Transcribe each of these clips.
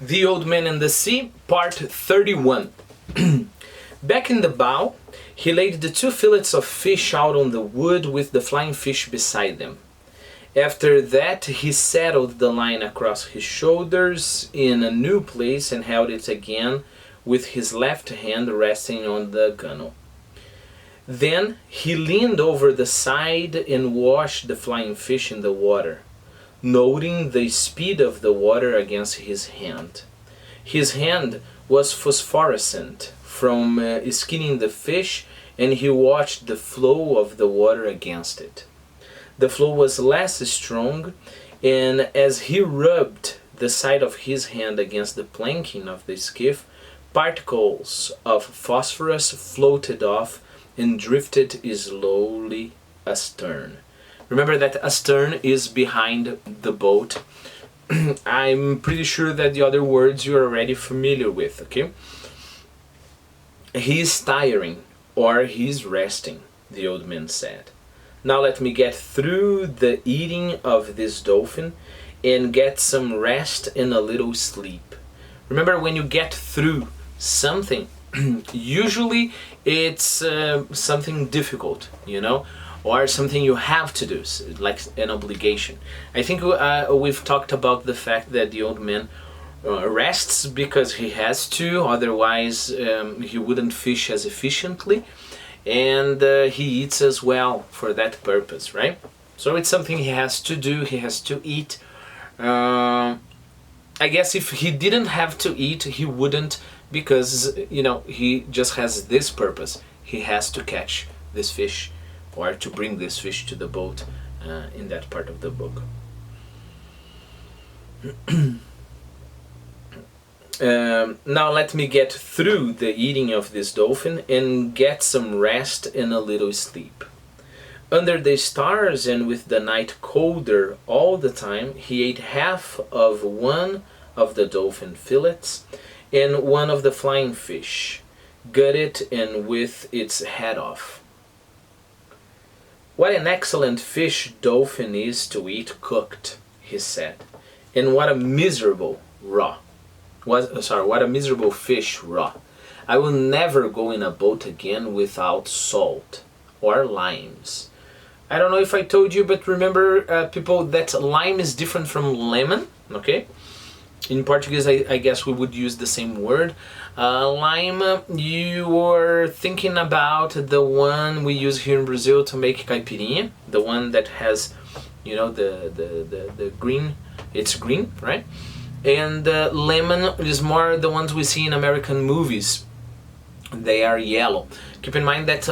The Old Man and the Sea, Part 31. Back in the bow, he laid the 2 fillets of fish out on the wood with the flying fish beside them. After that, he settled the line across his shoulders in a new place and held it again with his left hand resting on the gunwale. Then he leaned over the side and watched the flying fish in the water, noting the speed of the water against his hand. His hand was phosphorescent from skinning the fish, and he watched the flow of the water against it. The flow was less strong, and as he rubbed the side of his hand against the planking of the skiff, particles of phosphorus floated off and drifted slowly astern. Remember that astern is behind the boat. I'm pretty sure that the other words you're already familiar with, okay? He's tiring, or he's resting, the old man said. Now let me get through the eating of this dolphin and get some rest and a little sleep. Remember, when you get through something, usually it's something difficult, you know, or something you have to do, like an obligation. I think we've talked about the fact that the old man rests because he has to, otherwise he wouldn't fish as efficiently, and he eats as well for that purpose, right? So it's something he has to do, he has to eat. I guess if he didn't have to eat, he wouldn't, because, you know, he just has this purpose. He has to catch this fish, or to bring this fish to the boat in that part of the book. Now let me get through the eating of this dolphin and get some rest and a little sleep. Under the stars and with the night colder all the time, he ate half of one of the dolphin fillets and one of the flying fish, gutted and with its head off. What an excellent fish dolphin is to eat cooked, he said, and what a miserable fish raw. I will never go in a boat again without salt or limes. I don't know if I told you, but remember, people, that lime is different from lemon, okay? In Portuguese, I guess we would use the same word. Lime, you were thinking about the one we use here in Brazil to make caipirinha, the one that has, you know, the green, it's green, right? And lemon is more the ones we see in American movies. They are yellow. Keep in mind that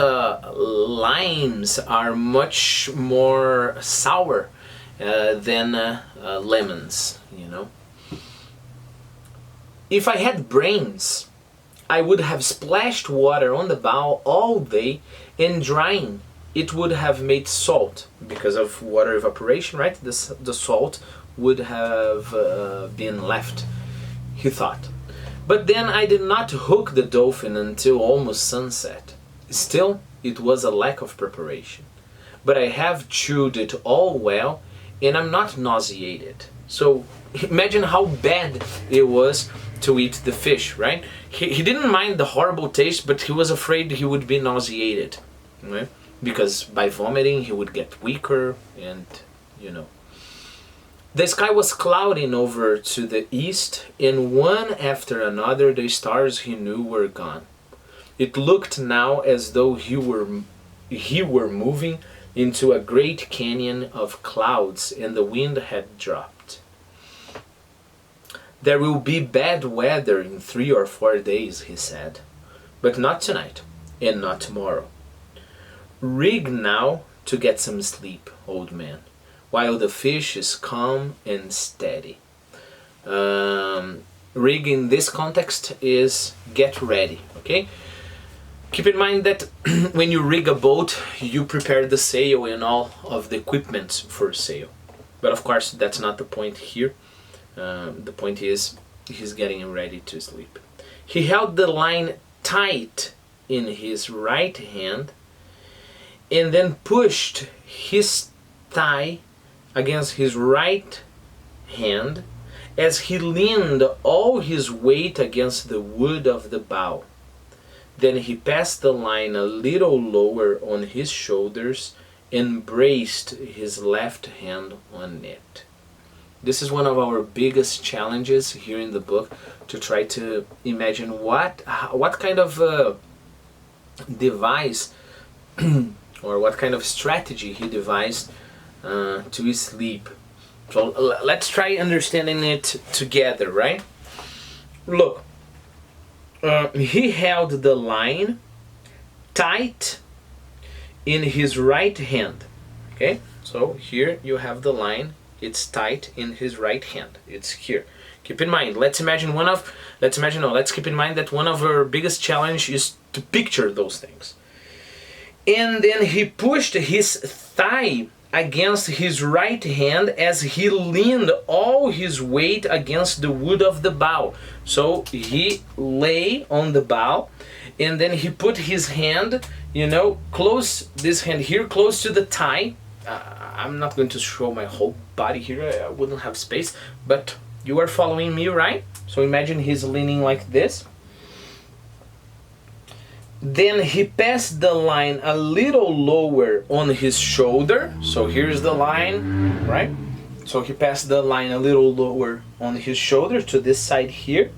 limes are much more sour than lemons, you know. If I had brains, I would have splashed water on the bow all day, and drying it would have made salt because of water evaporation, right? The salt would have been left, he thought. But then I did not hook the dolphin until almost sunset. Still, it was a lack of preparation. But I have chewed it all well, and I'm not nauseated. So imagine how bad it was to eat the fish, right? He didn't mind the horrible taste, but he was afraid he would be nauseated, right? Because by vomiting he would get weaker, and, you know. The sky was clouding over to the east, and one after another the stars he knew were gone. It looked now as though he were moving into a great canyon of clouds, and the wind had dropped. There will be bad weather in 3 or 4 days, he said, but not tonight, and not tomorrow. Rig now to get some sleep, old man, while the fish is calm and steady. Rig in this context is get ready, okay? Keep in mind that when you rig a boat, you prepare the sail and all of the equipment for sail. But of course, that's not the point here. The point is, he's getting ready to sleep. He held the line tight in his right hand and then pushed his thigh against his right hand as he leaned all his weight against the wood of the bow. Then he passed the line a little lower on his shoulders and braced his left hand on it. This is one of our biggest challenges here in the book, to try to imagine what kind of device or what kind of strategy he devised to sleep. So let's try understanding it together, right? Look, he held the line tight in his right hand. Okay, so here you have the line. It's tight in his right hand. It's here. Keep in mind. Let's keep in mind that one of our biggest challenge is to picture those things. And then he pushed his thigh against his right hand as he leaned all his weight against the wood of the bow. So he lay on the bow, and then he put his hand, close, this hand here, close to the thigh. I'm not going to show my whole body here, I wouldn't have space, but you are following me, right? So imagine he's leaning like this. Then he passed the line a little lower on his shoulder. So here's the line, right? So he passed the line a little lower on his shoulder to this side here.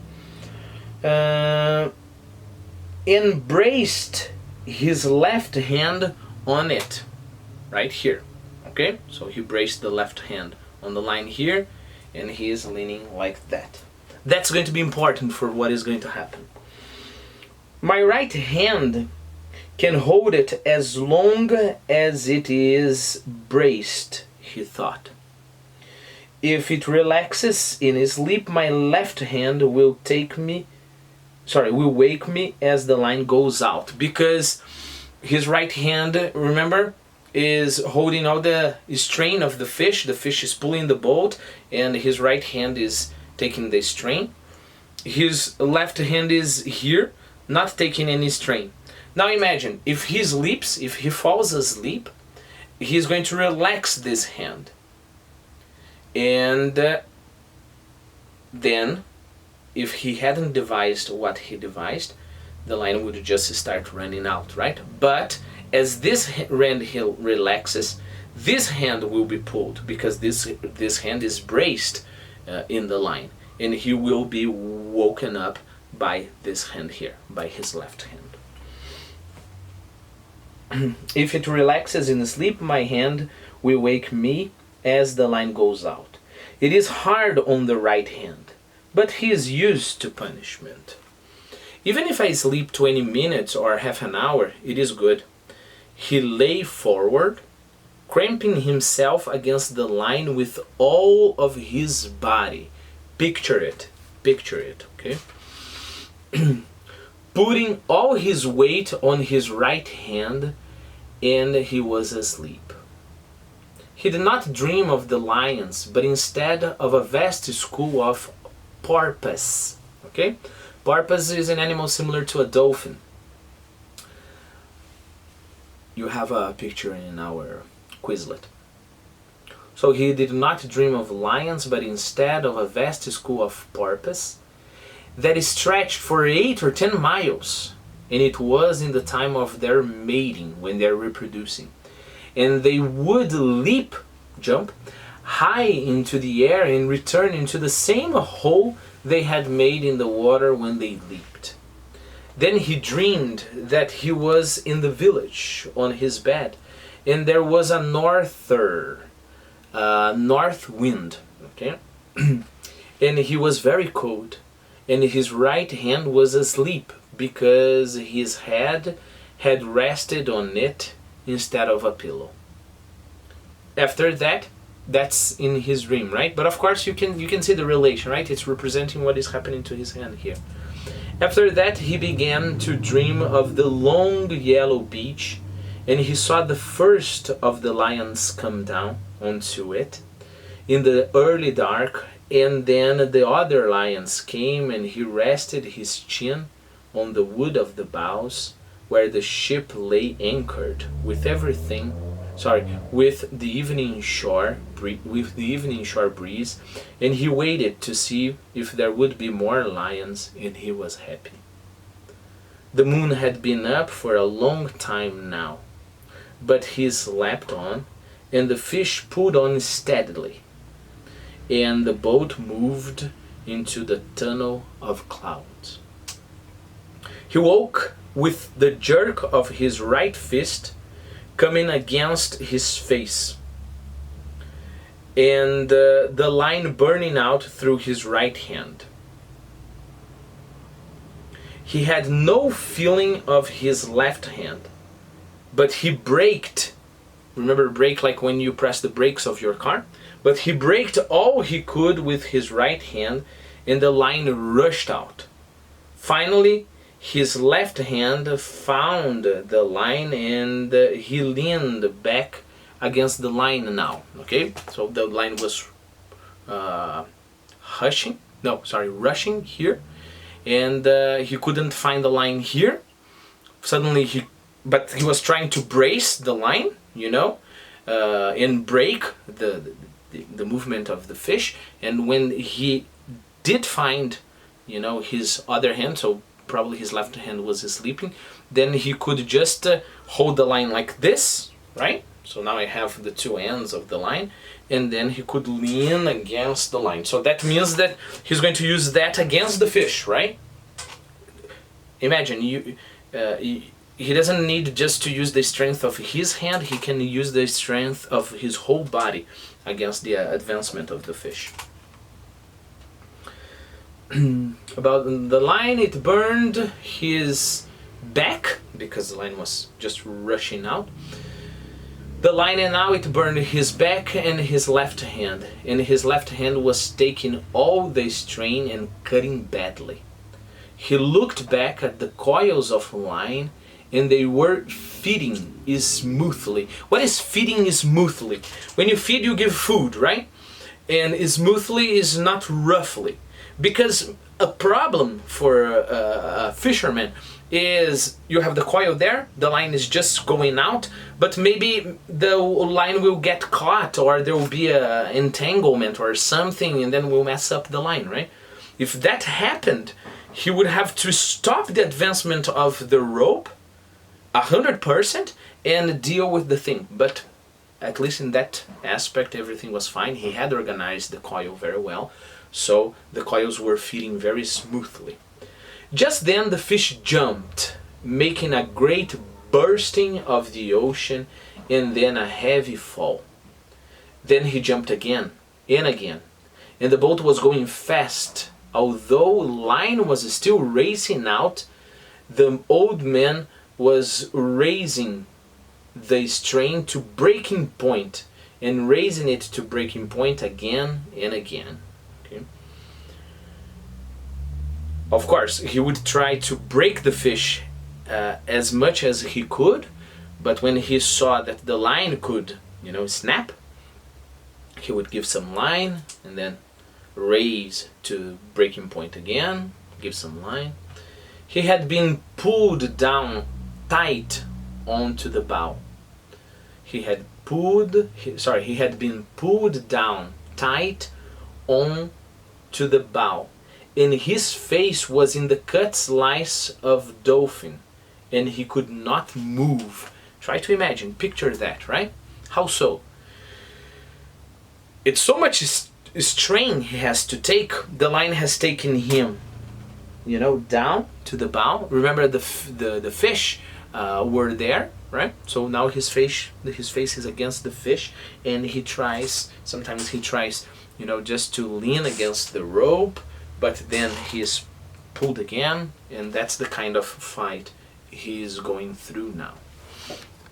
And braced his left hand on it, right here. Okay, so he braced the left hand on the line here, and he is leaning like that. That's going to be important for what is going to happen. My right hand can hold it as long as it is braced, he thought. If it relaxes in sleep, my left hand will wake me as the line goes out. Because his right hand, remember, is holding all the strain of the fish. The fish is pulling the boat, and his right hand is taking the strain. His left hand is here, not taking any strain. Now imagine, if he sleeps, if he falls asleep, he's going to relax this hand. And then, if he hadn't devised what he devised, the line would just start running out, right? But as this hand relaxes, this hand will be pulled, because this hand is braced in the line, and he will be woken up by this hand here, by his left hand. If it relaxes in sleep, my hand will wake me as the line goes out. It is hard on the right hand, but he is used to punishment. Even if I sleep 20 minutes or half an hour, it is good. He lay forward, cramping himself against the line with all of his body. Picture it, okay? Putting all his weight on his right hand, and he was asleep. He did not dream of the lions, but instead of a vast school of porpoise. Okay? Porpoise is an animal similar to a dolphin. You have a picture in our Quizlet. So he did not dream of lions, but instead of a vast school of porpoise that stretched for 8 or 10 miles, and it was in the time of their mating, when they're reproducing. And they would jump high into the air and return into the same hole they had made in the water when they leaped. Then he dreamed that he was in the village on his bed, and there was a north wind, okay? And he was very cold, and his right hand was asleep because his head had rested on it instead of a pillow. After that, that's in his dream, right? But of course you can see the relation, right? It's representing what is happening to his hand here. After that, he began to dream of the long yellow beach, and he saw the first of the lions come down onto it in the early dark, and then the other lions came, and he rested his chin on the wood of the bows where the ship lay anchored with everything with the evening shore breeze, and he waited to see if there would be more lions, and he was happy. The moon had been up for a long time now, but he slept on, and the fish pulled on steadily, and the boat moved into the tunnel of clouds. He woke with the jerk of his right fist coming against his face, and the line burning out through his right hand. He had no feeling of his left hand, but he braked. Remember brake, like when you press the brakes of your car? But he braked all he could with his right hand, and the line rushed out. Finally, his left hand found the line, and he leaned back against the line now. Okay, so the line was rushing here, and he couldn't find the line here. Suddenly but he was trying to brace the line, and break the movement of the fish. And when he did find, his other hand, so probably his left hand was sleeping, then he could just hold the line like this, right? So now I have the two ends of the line, and then he could lean against the line. So that means that he's going to use that against the fish, right? Imagine, he doesn't need just to use the strength of his hand, he can use the strength of his whole body against the advancement of the fish. About the line, it burned his back, because the line was just rushing out. The line, and now it burned his back and his left hand, and his left hand was taking all the strain and cutting badly. He looked back at the coils of line, and they were feeding smoothly. What is feeding smoothly? When you feed, you give food, right? And smoothly is not roughly. Because a problem for a fisherman is you have the coil there, the line is just going out, but maybe the line will get caught, or there will be an entanglement or something, and then we'll mess up the line, right? If that happened, he would have to stop the advancement of the rope 100% and deal with the thing. But at least in that aspect, everything was fine. He had organized the coil very well, so the coils were feeding very smoothly. Just then the fish jumped, making a great bursting of the ocean, and then a heavy fall. Then he jumped again and again, and the boat was going fast. Although line was still racing out, the old man was raising the strain to breaking point, and raising it to breaking point again and again. Okay. Of course, he would try to break the fish as much as he could, but when he saw that the line could, snap, he would give some line and then raise to breaking point again, give some line. He had been pulled down tight onto the bow. He had been pulled down tight onto the bow, and his face was in the cut slice of dolphin, and he could not move. Try to imagine, picture that, right? How so? It's so much strain he has to take. The line has taken him, down to the bow. Remember the fish were there, right? So now his face is against the fish, and sometimes he tries, just to lean against the rope, but then he is pulled again, and that's the kind of fight he is going through now.